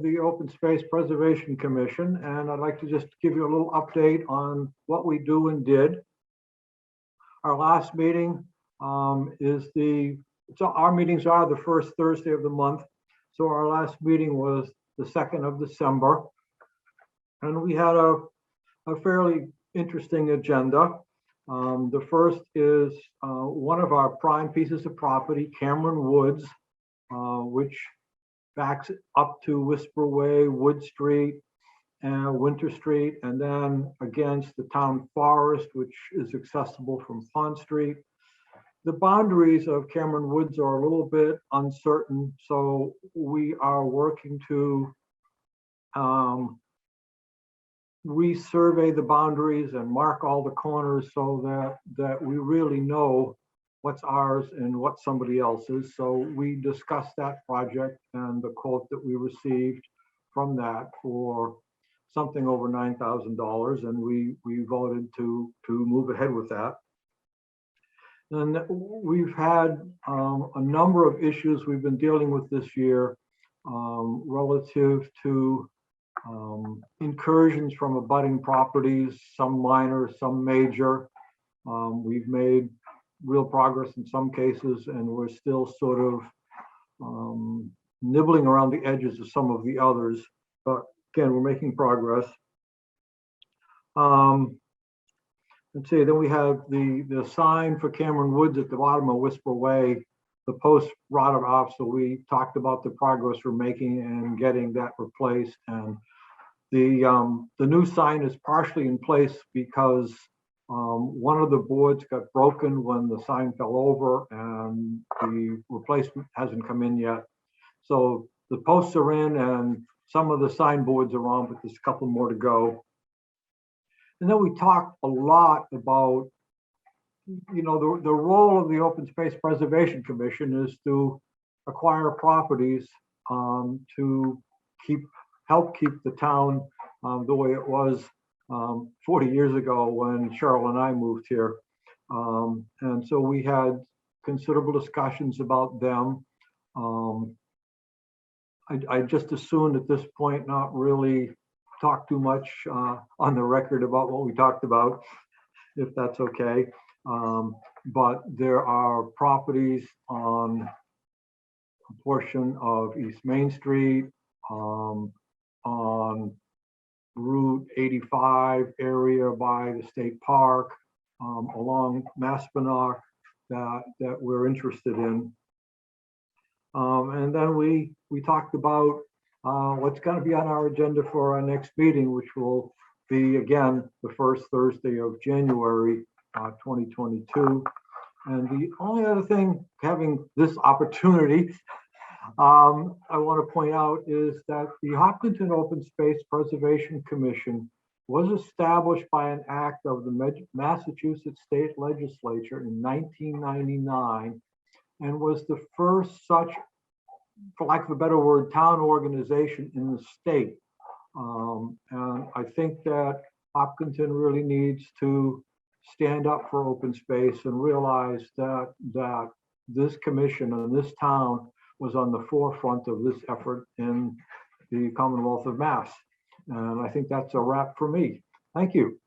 the Open Space Preservation Commission, and I'd like to just give you a little update on what we do and did. Our last meeting our meetings are the first Thursday of the month. So our last meeting was the 2nd of December. And we had a fairly interesting agenda. The first is one of our prime pieces of property, Cameron Woods, which backs up to Whisper Way, Wood Street, and Winter Street, and then against the town forest, which is accessible from Pond Street. The boundaries of Cameron Woods are a little bit uncertain, so we are working to resurvey the boundaries and mark all the corners so that we really know what's ours and what somebody else's. So we discussed that project and the quote that we received from that for something over $9,000, and we voted to move ahead with that. And we've had a number of issues we've been dealing with this year relative to incursions from abutting properties, some minor, some major. We've made real progress in some cases, and we're still sort of nibbling around the edges of some of the others. But again, we're making progress. Let's see, then we have the sign for Cameron Woods at the bottom of Whisper Way. The post rotted off, so we talked about the progress we're making and getting that replaced. And the new sign is partially in place because one of the boards got broken when the sign fell over, and the replacement hasn't come in yet. So the posts are in and some of the signboards are on, but there's a couple more to go. And then we talked a lot about, the role of the Open Space Preservation Commission is to acquire properties to help keep the town the way it was 40 years ago when Cheryl and I moved here. And so we had considerable discussions about them. I just assumed at this point not really talk too much on the record about what we talked about, if that's okay. But there are properties on a portion of East Main Street, on Route 85 area by the state park, along Maspinock that we're interested in. And then we talked about what's going to be on our agenda for our next meeting, which will be, again, the first Thursday of January 2022. And the only other thing, having this opportunity, I want to point out is that the Hopkinton Open Space Preservation Commission was established by an act of the Massachusetts State Legislature in 1999 and was the first such, for lack of a better word, town organization in the state. And I think that Hopkinton really needs to stand up for open space and realize that this commission and this town was on the forefront of this effort in the Commonwealth of Mass. And I think that's a wrap for me. Thank you.